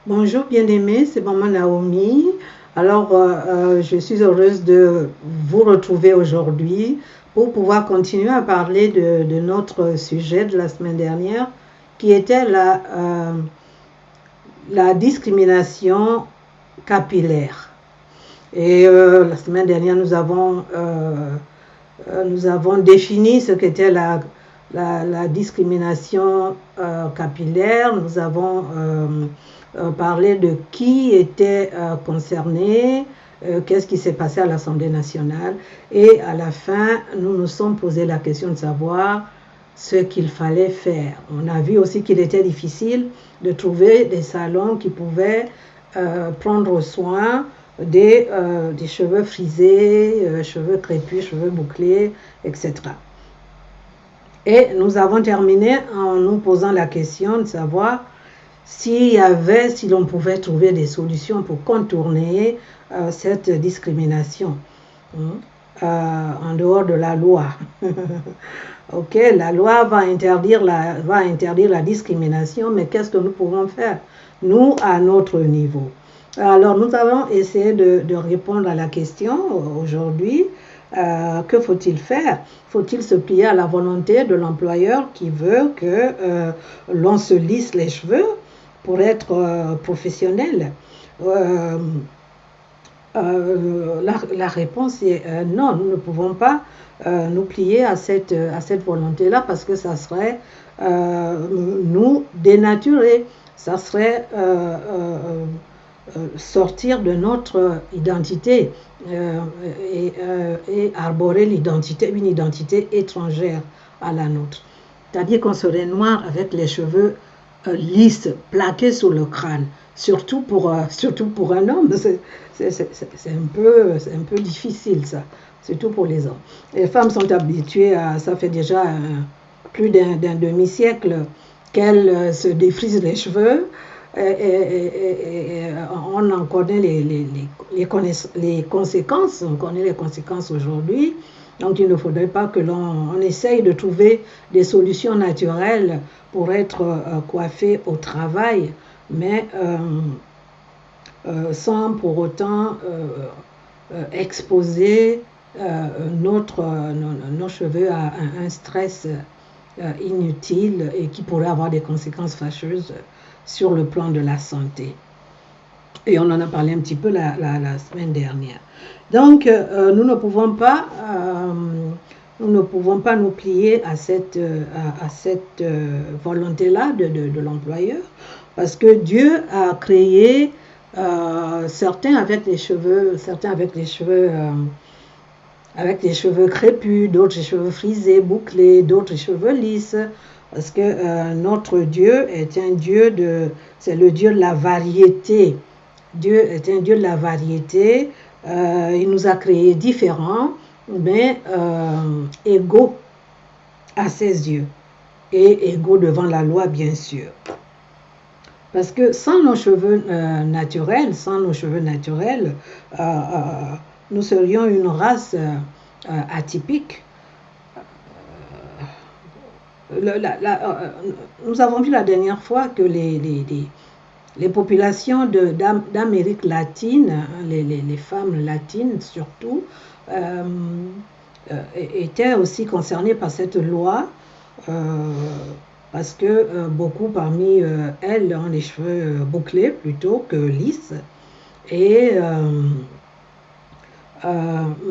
Bonjour bien-aimés, c'est maman Naomi. Alors, je suis heureuse de vous retrouver aujourd'hui pour pouvoir continuer à parler de notre sujet de la semaine dernière qui était la discrimination capillaire. Et la semaine dernière, nous avons défini ce qu'était la discrimination capillaire. Nous avons parlé de qui était concerné, qu'est-ce qui s'est passé à l'Assemblée nationale. Et à la fin, nous nous sommes posé la question de savoir ce qu'il fallait faire. On a vu aussi qu'il était difficile de trouver des salons qui pouvaient prendre soin des cheveux frisés, cheveux crépus, cheveux bouclés, etc. Et nous avons terminé en nous posant la question de savoir si l'on pouvait trouver des solutions pour contourner cette discrimination en dehors de la loi. Ok, la loi va interdire la discrimination, mais qu'est-ce que nous pouvons faire, nous, à notre niveau? Alors, nous allons essayer de répondre à la question aujourd'hui. Que faut-il faire? Faut-il se plier à la volonté de l'employeur qui veut que l'on se lisse les cheveux pour être professionnel? La réponse est non, nous ne pouvons pas nous plier à cette volonté-là parce que ça serait nous dénaturer, ça serait sortir de notre identité et arborer une identité étrangère à la nôtre. C'est-à-dire qu'on serait noir avec les cheveux lisses, plaqués sur le crâne. Surtout pour un homme, c'est un peu difficile ça, surtout pour les hommes. Les femmes sont habituées à ça, fait déjà plus d'un demi-siècle qu'elles se défrisent les cheveux. Et on en connaît les conséquences, on connaît les conséquences aujourd'hui. Donc il ne faudrait pas que l'on essaye de trouver des solutions naturelles pour être coiffé au travail, mais sans pour autant exposer nos cheveux à un stress inutile et qui pourrait avoir des conséquences fâcheuses sur le plan de la santé. Et on en a parlé un petit peu la semaine dernière. Donc, nous ne pouvons pas nous plier à cette volonté-là de l'employeur, parce que Dieu a créé certains avec les cheveux crépus, d'autres cheveux frisés, bouclés, d'autres cheveux lisses, parce que notre Dieu est c'est le Dieu de la variété. Dieu est un Dieu de la variété. Il nous a créés différents, mais égaux à ses yeux et égaux devant la loi, bien sûr. Parce que sans nos cheveux naturels, nous serions une race atypique. Nous avons vu la dernière fois que les populations d'Amérique latine, les femmes latines surtout, étaient aussi concernées par cette loi parce que beaucoup parmi elles ont les cheveux bouclés plutôt que lisses.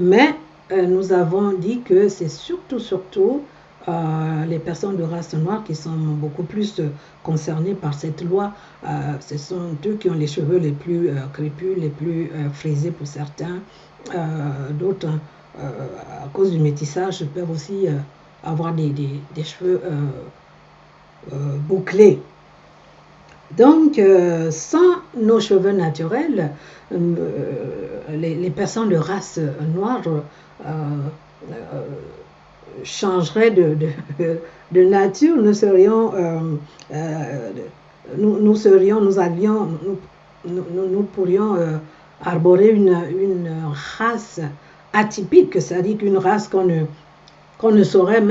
Mais nous avons dit que c'est surtout les personnes de race noire qui sont beaucoup plus concernées par cette loi. Ce sont eux qui ont les cheveux les plus crépus, les plus frisés pour certains. D'autres, à cause du métissage, peuvent aussi avoir des cheveux bouclés. Donc, sans nos cheveux naturels, les personnes de race noire changeraient de nature. Nous pourrions arborer une race atypique, c'est-à-dire qu'une race qu'on ne saurait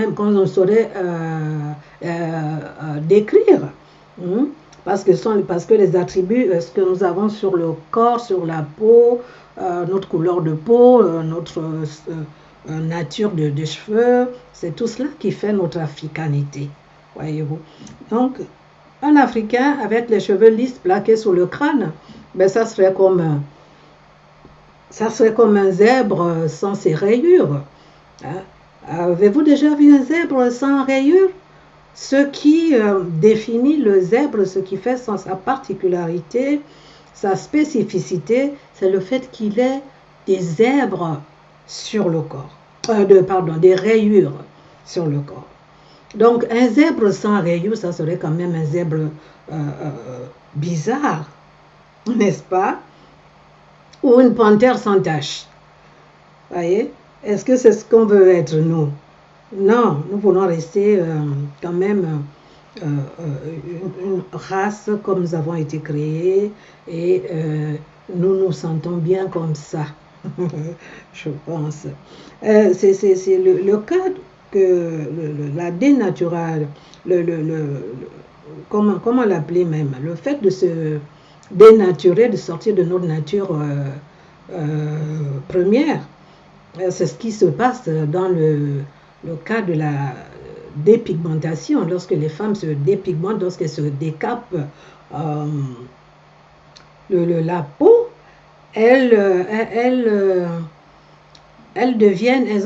décrire. parce que les attributs ce que nous avons sur le corps, sur la peau, notre couleur de peau, notre nature de cheveux, c'est tout cela qui fait notre africanité, voyez-vous. Donc, un Africain avec les cheveux lisses plaqués sur le crâne, ben ça serait comme un zèbre sans ses rayures. Hein? Avez-vous déjà vu un zèbre sans rayures? Ce qui définit le zèbre, ce qui fait sa particularité, sa spécificité, c'est le fait qu'il ait des zèbres sur le corps. Des rayures sur le corps. Donc, un zèbre sans rayures, ça serait quand même un zèbre bizarre, n'est-ce pas? Ou une panthère sans tache. Voyez? Est-ce que c'est ce qu'on veut être, nous? Non, nous voulons rester quand même une race comme nous avons été créés et nous nous sentons bien comme ça, je pense. C'est le cas que la dénaturale, comment l'appeler même, le fait de se dénaturer, de sortir de notre nature première, c'est ce qui se passe dans le cas de la dépigmentation, lorsque les femmes se dépigmentent, lorsqu'elles se décapent la peau, elles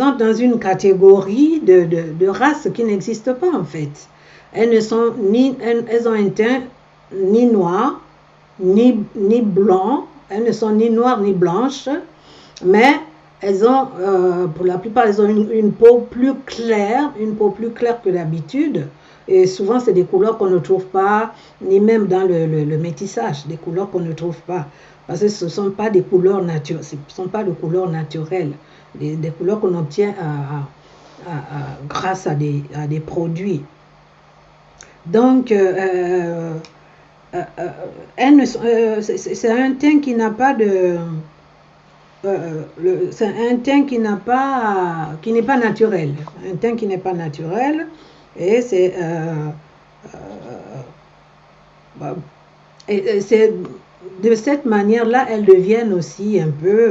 entrent dans une catégorie de races qui n'existe pas en fait. Elles ont un teint ni noir, ni blanc, elles ne sont ni noires ni blanches, mais elles ont, pour la plupart, elles ont une peau plus claire que d'habitude. Et souvent, c'est des couleurs qu'on ne trouve pas, ni même dans le métissage, des couleurs qu'on ne trouve pas. Parce que ce ne sont pas des couleurs naturelles, des couleurs qu'on obtient grâce à des produits. Donc, c'est un teint qui n'a pas de... c'est un teint qui n'est pas naturel, un teint qui n'est pas naturel, et c'est de cette manière-là, elles deviennent aussi un peu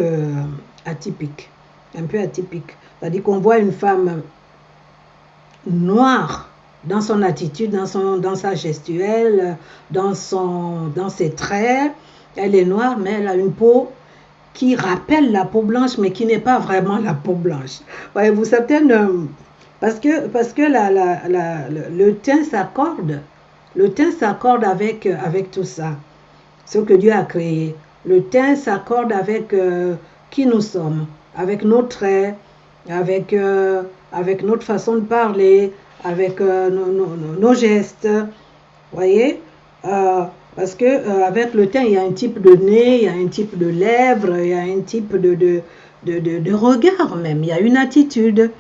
atypiques, c'est-à-dire qu'on voit une femme noire dans son attitude, dans sa gestuelle, dans ses traits, elle est noire, mais elle a une peau qui rappelle la peau blanche, mais qui n'est pas vraiment la peau blanche. Voyez-vous, parce que le teint s'accorde. Le teint s'accorde avec tout ça, ce que Dieu a créé. Le teint s'accorde avec qui nous sommes, avec nos traits, avec notre façon de parler, avec nos gestes. Voyez, parce que avec le teint, il y a un type de nez, il y a un type de lèvres, il y a un type de regard même, il y a une attitude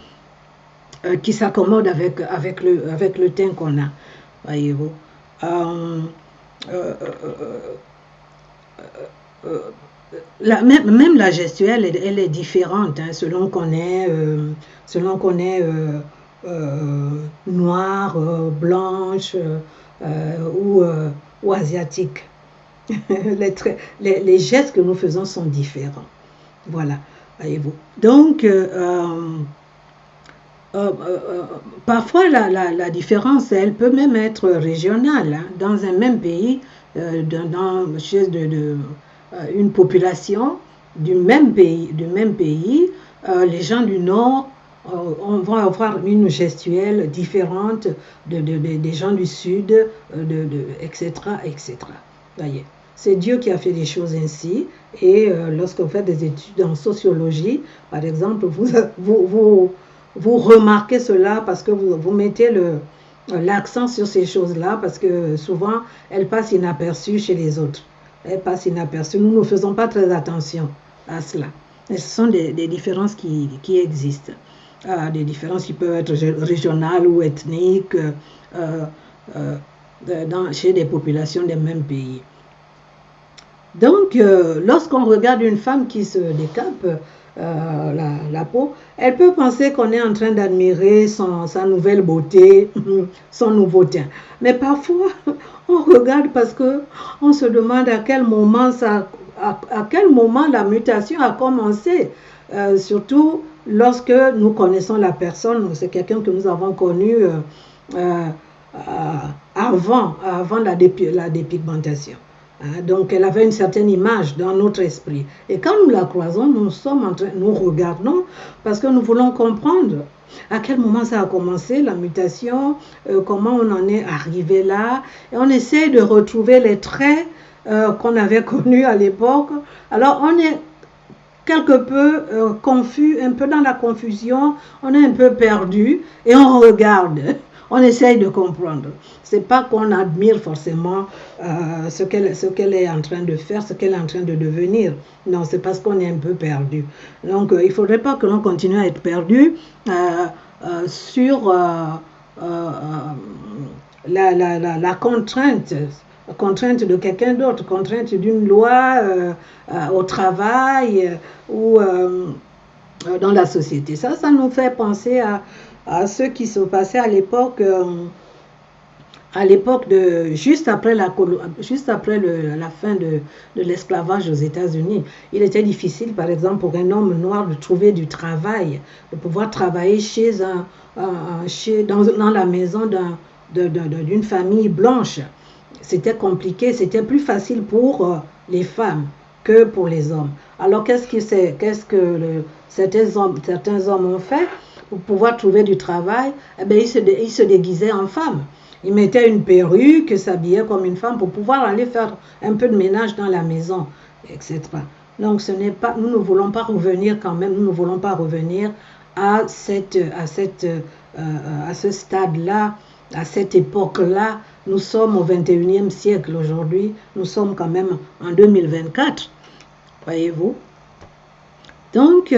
qui s'accommode avec le teint qu'on a, voyez-vous. Même la gestuelle, elle est différente, hein, selon qu'on est noire, blanche ou asiatique. Les gestes que nous faisons sont différents. Voilà, voyez-vous. Donc, parfois, la différence, elle peut même être régionale. Hein. Dans un même pays, chez une population du même pays, les gens du Nord vont avoir une gestuelle différente des gens du Sud, etc., etc. Voyez. C'est Dieu qui a fait les choses ainsi. Et lorsque vous faites des études en sociologie, par exemple, vous remarquez cela parce que vous mettez l'accent sur ces choses-là, parce que souvent, elles passent inaperçues chez les autres. Elles passent inaperçues. Nous ne faisons pas très attention à cela. Et ce sont des différences qui existent. Des différences qui peuvent être régionales ou ethniques chez des populations des mêmes pays. Donc, lorsqu'on regarde une femme qui se décape, la peau, elle peut penser qu'on est en train d'admirer sa nouvelle beauté, son nouveau teint. Mais parfois, on regarde parce que on se demande à quel moment à quel moment la mutation a commencé. Surtout lorsque nous connaissons la personne, c'est quelqu'un que nous avons connu euh, avant la dépigmentation. Donc elle avait une certaine image dans notre esprit. Et quand nous la croisons, nous regardons parce que nous voulons comprendre à quel moment ça a commencé, la mutation, comment on en est arrivé là. Et on essaie de retrouver les traits qu'on avait connus à l'époque. Alors on est quelque peu confus, un peu dans la confusion, on est un peu perdu et on regarde. On essaye de comprendre. C'est pas qu'on admire forcément ce qu'elle est en train de faire, ce qu'elle est en train de devenir. Non, c'est parce qu'on est un peu perdu. Donc, il faudrait pas que l'on continue à être perdu sur la contrainte de quelqu'un d'autre, contrainte d'une loi au travail ou dans la société. Ça nous fait penser à ce qui se passait à l'époque de juste après la fin de l'esclavage aux États-Unis. Il était difficile, par exemple, pour un homme noir de trouver du travail, de pouvoir travailler dans la maison d'une famille blanche. C'était compliqué, c'était plus facile pour les femmes que pour les hommes. Alors qu'est-ce que certains hommes ont fait pour pouvoir trouver du travail? Eh bien, ils se déguisaient en femmes. Ils mettaient une perruque, s'habillaient comme une femme pour pouvoir aller faire un peu de ménage dans la maison, etc. Donc, nous ne voulons pas revenir quand même, nous ne voulons pas revenir à ce stade-là, à cette époque-là. Nous sommes au 21e siècle aujourd'hui, nous sommes quand même en 2024, voyez-vous. Donc,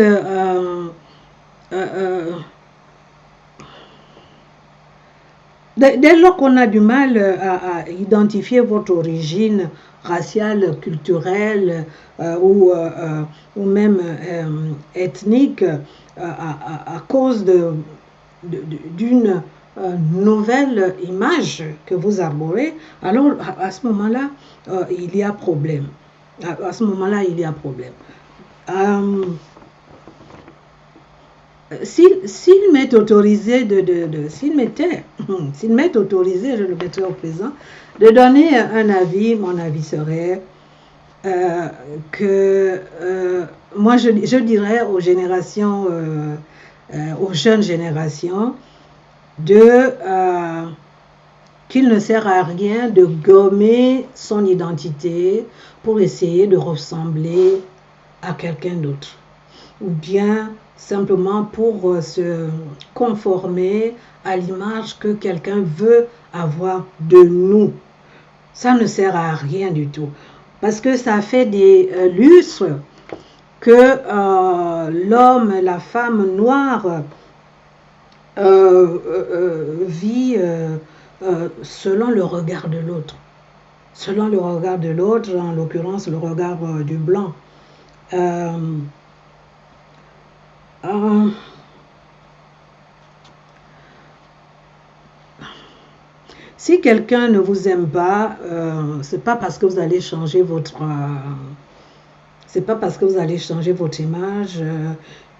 dès lors qu'on a du mal à identifier votre origine raciale, culturelle ou même ethnique à cause d'une nouvelle image que vous arborez, alors à ce moment-là, il y a problème. À ce moment-là, il y a problème. S'il m'est autorisé s'il m'est autorisé, je le mettrai au présent, de donner un avis, mon avis serait que moi je dirais aux générations, aux jeunes générations, qu'il ne sert à rien de gommer son identité pour essayer de ressembler à quelqu'un d'autre, ou bien simplement pour se conformer à l'image que quelqu'un veut avoir de nous. Ça ne sert à rien du tout, parce que ça fait des lustres que l'homme, la femme noire vit selon le regard de l'autre. Selon le regard de l'autre, en l'occurrence le regard du blanc. Si quelqu'un ne vous aime pas, c'est pas parce que vous allez changer c'est pas parce que vous allez changer votre image,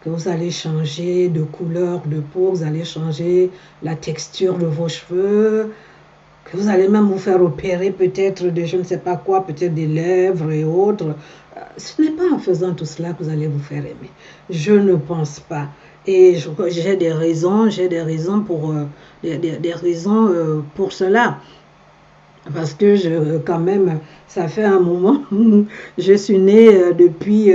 que vous allez changer de couleur de peau, vous allez changer la texture de vos cheveux, que vous allez même vous faire opérer peut-être de je ne sais pas quoi, peut-être des lèvres et autres. Ce n'est pas en faisant tout cela que vous allez vous faire aimer. Je ne pense pas. Et j'ai des raisons pour des raisons pour cela. Parce que quand même, ça fait un moment, je suis née depuis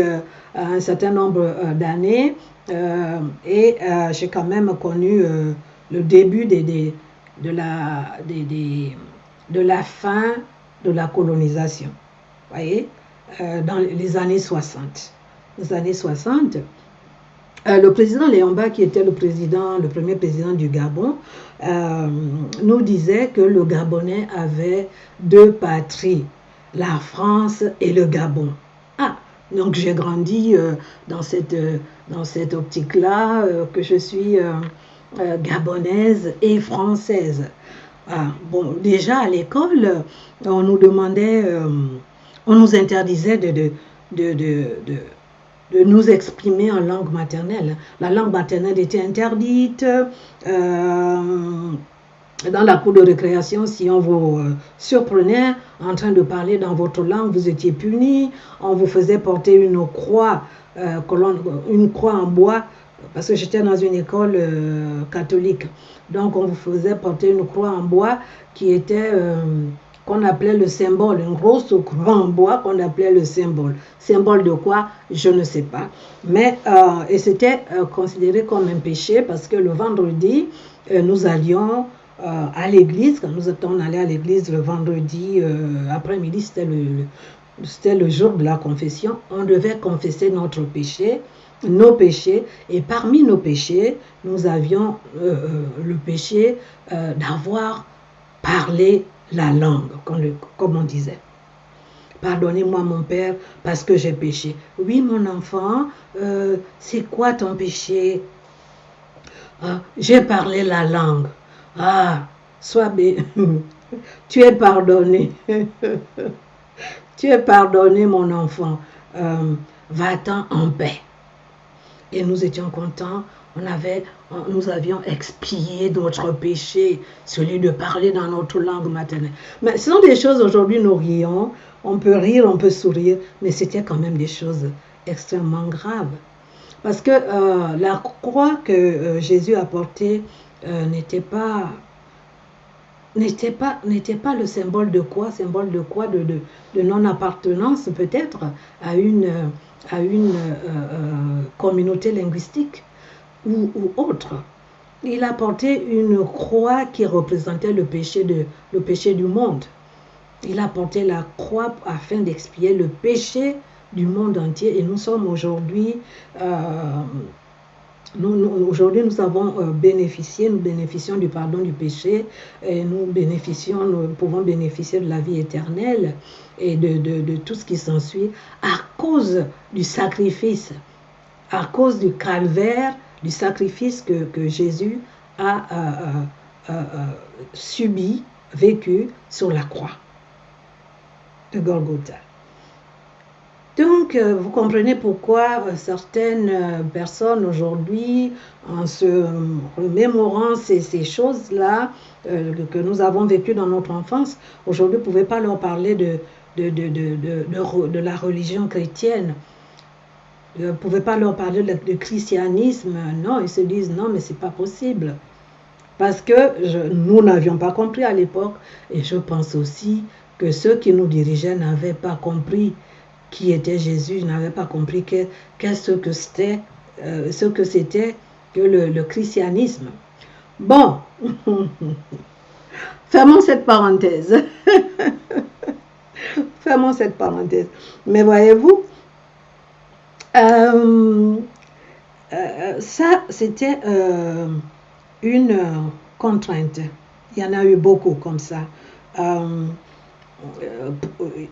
un certain nombre d'années et j'ai quand même connu le début de la fin de la colonisation. Vous voyez, dans les années 60. Les années 60, le président Léomba, qui était le premier président du Gabon, nous disait que le Gabonais avait deux patries, la France et le Gabon. Ah, Donc j'ai grandi dans cette optique-là, que je suis gabonaise et française. Ah, bon, déjà à l'école, on nous demandait, on nous interdisait de, de, de, de nous exprimer en langue maternelle. La langue maternelle était interdite. Dans la cour de récréation, si on vous surprenait en train de parler dans votre langue, vous étiez puni. On vous faisait porter une croix, une croix en bois, parce que j'étais dans une école catholique. Donc, on vous faisait porter une croix en bois qui était, qu'on appelait le symbole, une grosse croix en bois qu'on appelait le symbole. Symbole de quoi? Je ne sais pas. Mais, et c'était considéré comme un péché parce que le vendredi, nous allions à l'église. Quand on allait à l'église le vendredi après-midi, c'était le jour de la confession. On devait confesser notre péché, nos péchés, et parmi nos péchés, nous avions le péché d'avoir parlé la langue, comme on disait. Pardonnez-moi mon père parce que j'ai péché. Oui mon enfant, c'est quoi ton péché? J'ai parlé la langue. Ah, sois béni. Tu es pardonné. Tu es pardonné, mon enfant. Va-t'en en paix. Et nous étions contents. Nous avions expié notre péché, celui de parler dans notre langue maternelle. Mais ce sont des choses, aujourd'hui, nous rions. On peut rire, on peut sourire, mais c'était quand même des choses extrêmement graves. Parce que la croix que Jésus a portée n'était pas le symbole de quoi? Symbole de quoi? De non-appartenance peut-être à une communauté linguistique ou autre. Il a porté une croix qui représentait le péché du monde. Il a porté la croix afin d'expier le péché du monde entier. Et nous sommes aujourd'hui, nous avons nous bénéficions du pardon du péché, et nous pouvons bénéficier de la vie éternelle et de tout ce qui s'ensuit à cause du sacrifice, à cause du calvaire, du sacrifice que Jésus a subi, vécu sur la croix de Golgotha. Donc, vous comprenez pourquoi certaines personnes aujourd'hui, en se remémorant ces choses-là que nous avons vécues dans notre enfance, aujourd'hui ne pouvaient pas leur parler de la religion chrétienne. Vous ne pouvez pas leur parler du christianisme. Non, ils se disent non, mais c'est pas possible. Parce que nous n'avions pas compris à l'époque, et je pense aussi que ceux qui nous dirigeaient n'avaient pas compris qui était Jésus, n'avaient pas compris ce que c'était que le christianisme. Bon, fermons cette parenthèse. Fermons cette parenthèse. Mais voyez-vous, ça, c'était une contrainte. Il y en a eu beaucoup comme ça.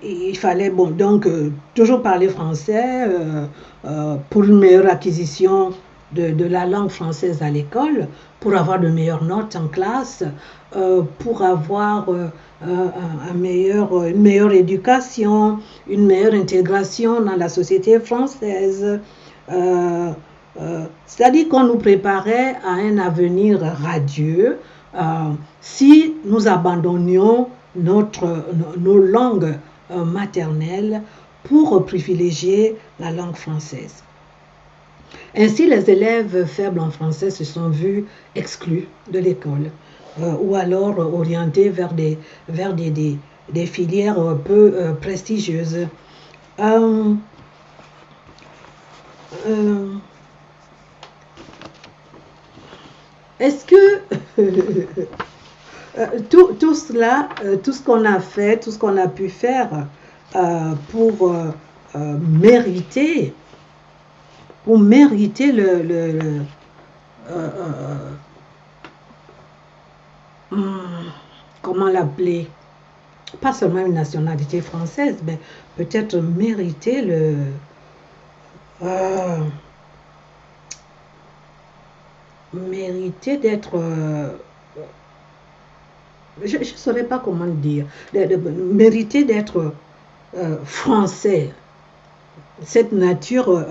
Il fallait donc toujours parler français pour une meilleure acquisition de la langue française à l'école, pour avoir de meilleures notes en classe, pour avoir une meilleure éducation, une meilleure intégration dans la société française. C'est-à-dire qu'on nous préparait à un avenir radieux si nous abandonnions nos langues maternelles pour privilégier la langue française. Ainsi, les élèves faibles en français se sont vus exclus de l'école ou alors orientés vers des filières peu prestigieuses. Est-ce que tout cela, tout ce qu'on a fait, tout ce qu'on a pu faire pour mériter comment l'appeler, pas seulement une nationalité française, mais peut-être mériter euh, mériter d'être, je ne saurais pas comment le dire, mériter d'être français, cette nature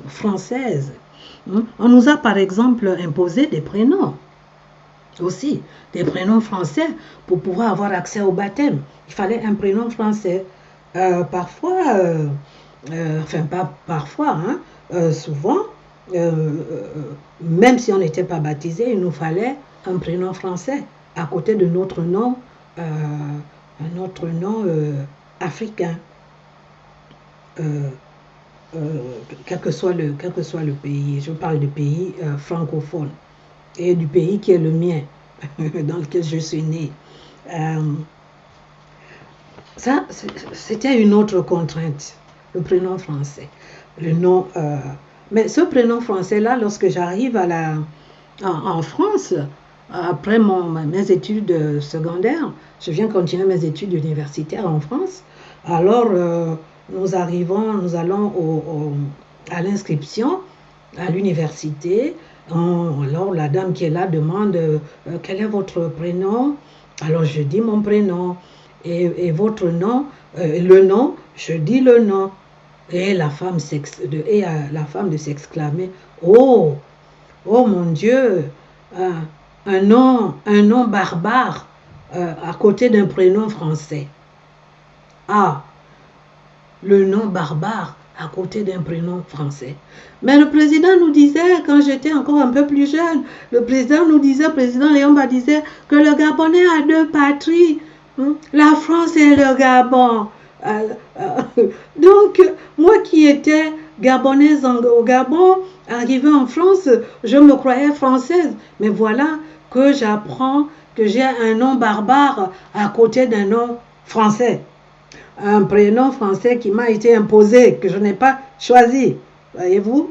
française. On nous a par exemple imposé des prénoms aussi, des prénoms français pour pouvoir avoir accès au baptême. Il fallait un prénom français. Parfois, enfin pas parfois, hein, souvent, même si on n'était pas baptisé, il nous fallait un prénom français à côté de notre nom, africain, quel que soit le pays. Je parle du pays francophone et du pays qui est le mien, dans lequel je suis née. Ça, c'était une autre contrainte, le prénom français. Le nom, mais ce prénom français-là, lorsque j'arrive en France, après mes études secondaires, je viens continuer mes études universitaires en France. Alors, nous allons à l'inscription à l'université. Alors, la dame qui est là demande quel est votre prénom. Alors, je dis mon prénom. Et votre nom, le nom, je dis le nom. Et la femme de s'exclamer, oh, oh mon Dieu, un nom barbare à côté d'un prénom français. Ah, le nom barbare à côté d'un prénom français. Mais le président nous disait, quand j'étais encore un peu plus jeune, le président Léon disait que le Gabonais a deux patries, la France et le Gabon. Donc, moi qui étais gabonaise au Gabon, arrivée en France, je me croyais française. Mais voilà que j'apprends que j'ai un nom barbare à côté d'un nom français. Un prénom français qui m'a été imposé, que je n'ai pas choisi. Voyez-vous?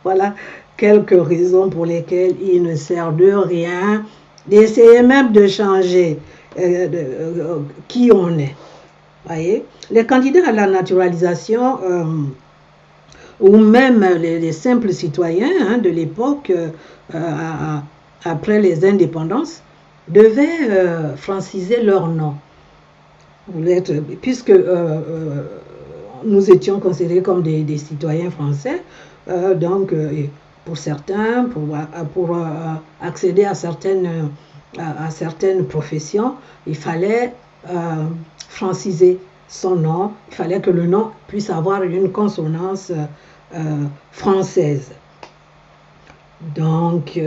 Voilà quelques raisons pour lesquelles il ne sert de rien d'essayer même de changer qui on est. Voyez? Les candidats à la naturalisation ou même les simples citoyens de l'époque après les indépendances devaient franciser leur nom. Puisque nous étions considérés comme des citoyens français, donc pour certains, pour accéder à certaines professions, il fallait franciser son nom, il fallait que le nom puisse avoir une consonance française. Donc,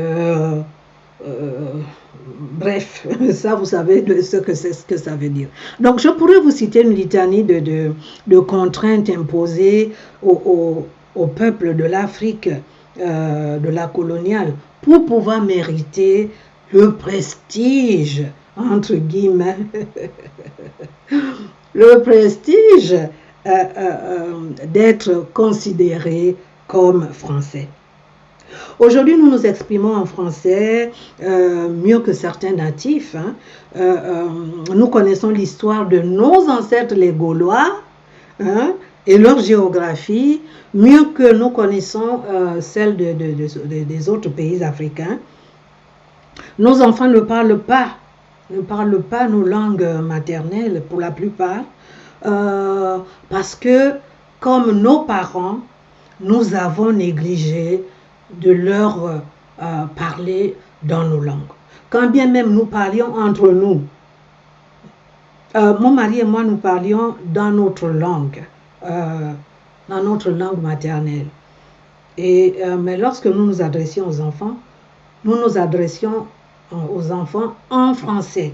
bref, ça vous savez ce que ça veut dire. Donc je pourrais vous citer une litanie de contraintes imposées au peuple de l'Afrique de la coloniale pour pouvoir mériter le prestige, entre guillemets, le prestige d'être considéré comme français. Aujourd'hui, nous nous exprimons en français mieux que certains natifs. Nous connaissons l'histoire de nos ancêtres les Gaulois et leur géographie mieux que nous connaissons celle des autres pays africains. Nos enfants ne parlent pas nos langues maternelles pour la plupart parce que, comme nos parents, nous avons négligé de leur parler dans nos langues. Quand bien même nous parlions entre nous, mon mari et moi, nous parlions dans notre langue maternelle. Mais lorsque nous nous adressions aux enfants, nous nous adressions aux enfants en français.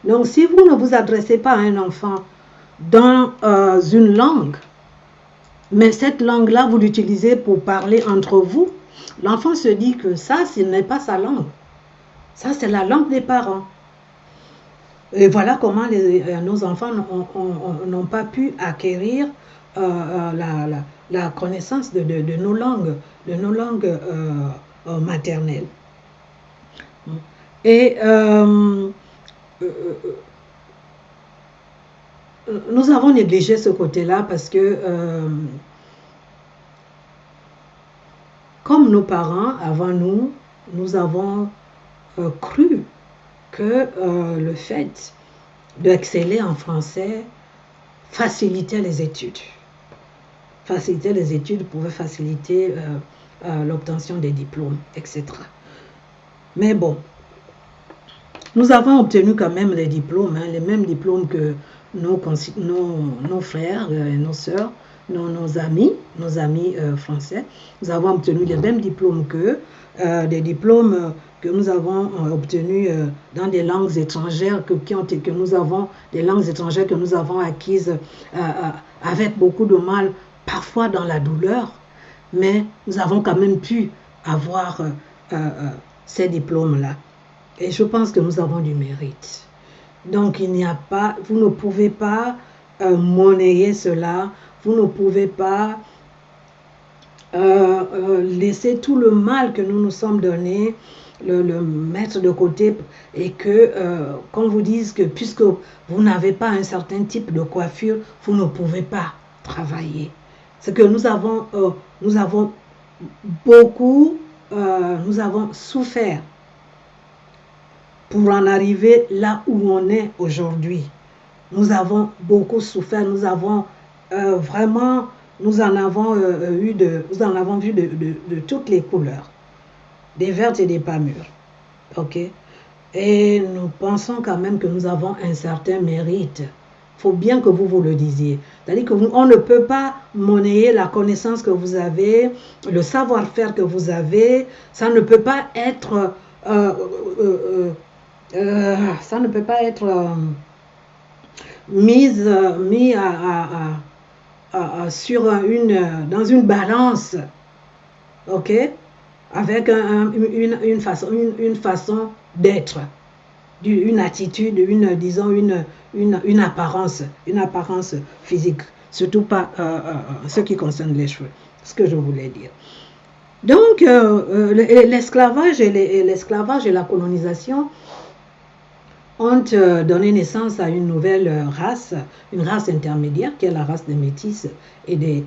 Donc, si vous ne vous adressez pas à un enfant dans une langue, mais cette langue-là, vous l'utilisez pour parler entre vous, l'enfant se dit que ça, ce n'est pas sa langue. Ça, c'est la langue des parents. Et voilà comment nos enfants n'ont pas pu acquérir la connaissance de nos langues maternelles. Et nous avons négligé ce côté-là parce que, comme nos parents avant nous, nous avons cru que le fait d'exceller en français facilitait les études. Faciliter les études pouvait faciliter l'obtention des diplômes, etc. Mais bon, nous avons obtenu quand même les diplômes, hein, les mêmes diplômes que nos frères et nos sœurs, nos amis français. Nous avons obtenu les mêmes diplômes qu'eux, des diplômes que nous avons obtenus dans des langues étrangères, des langues étrangères que nous avons acquises avec beaucoup de mal, parfois dans la douleur, mais nous avons quand même pu avoir ces diplômes-là. Et je pense que nous avons du mérite. Donc, vous ne pouvez pas monnayer cela, vous ne pouvez pas laisser tout le mal que nous nous sommes donné, le mettre de côté et que, qu'on vous dise que puisque vous n'avez pas un certain type de coiffure, vous ne pouvez pas travailler. C'est que nous avons souffert pour en arriver là où on est aujourd'hui. Nous avons beaucoup souffert, nous en avons vu de toutes les couleurs, des vertes et des pas mûres. Ok? Et nous pensons quand même que nous avons un certain mérite. Il faut bien que vous le disiez. C'est-à-dire qu'on ne peut pas monnayer la connaissance que vous avez, le savoir-faire que vous avez. Ça ne peut pas être mis dans une balance, ok, avec une façon d'être, une attitude, une apparence physique, surtout pas ce qui concerne les cheveux, ce que je voulais dire. Donc, l'esclavage et la colonisation ont donné naissance à une nouvelle race, une race intermédiaire qui est la race des métis et les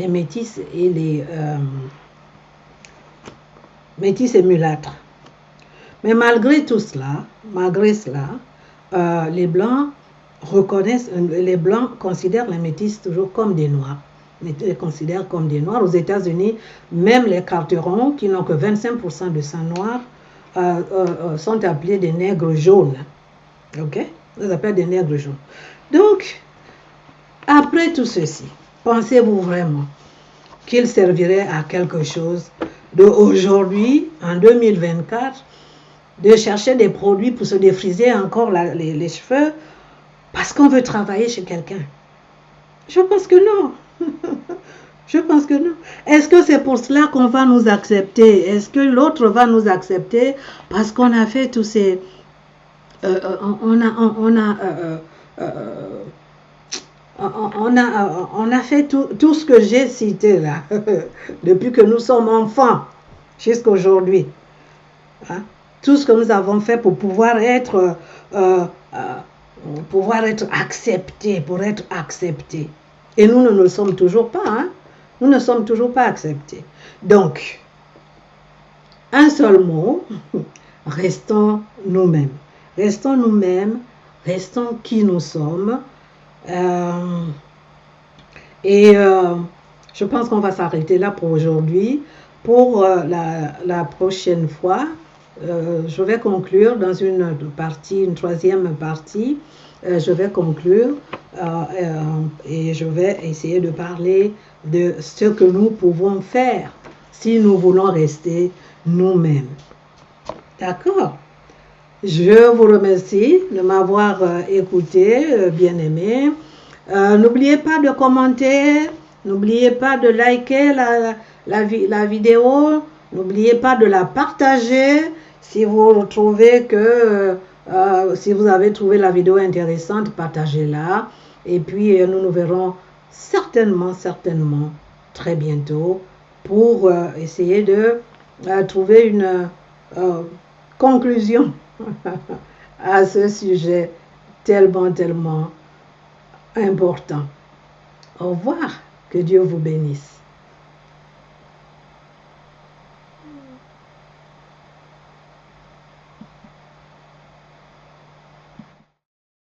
métis et les métis et mulâtres. Mais malgré cela, les Blancs considèrent les métis toujours comme des Noirs. Ils les considèrent comme des Noirs. Aux États-Unis, même les carterons, qui n'ont que 25% de sang noir, sont appelés des nègres jaunes. Ok? On les appelle des nègres jaunes. Donc, après tout ceci, pensez-vous vraiment qu'il servirait à quelque chose d'aujourd'hui, en 2024, de chercher des produits pour se défriser encore les cheveux parce qu'on veut travailler chez quelqu'un? Je pense que non. Je pense que non. Est-ce que c'est pour cela qu'on va nous accepter? Est-ce que l'autre va nous accepter parce qu'on a fait tous ces... on a fait tout ce que j'ai cité là, depuis que nous sommes enfants jusqu'à aujourd'hui. Hein? Tout ce que nous avons fait pour pouvoir être acceptés, pour être acceptés. Et nous ne le sommes toujours pas, hein? Nous ne sommes toujours pas acceptés. Donc, un seul mot, restons nous-mêmes. Restons nous-mêmes, restons qui nous sommes. Je pense qu'on va s'arrêter là pour aujourd'hui. Pour la prochaine fois, je vais conclure dans une troisième partie. Je vais conclure et je vais essayer de parler de ce que nous pouvons faire si nous voulons rester nous-mêmes. D'accord? Je vous remercie de m'avoir écouté, bien aimé. N'oubliez pas de commenter, n'oubliez pas de liker la vidéo, n'oubliez pas de la partager si vous trouvez que... si vous avez trouvé la vidéo intéressante, partagez-la. Et puis, nous nous verrons certainement, très bientôt pour essayer de trouver une conclusion à ce sujet tellement, tellement important. Au revoir. Que Dieu vous bénisse.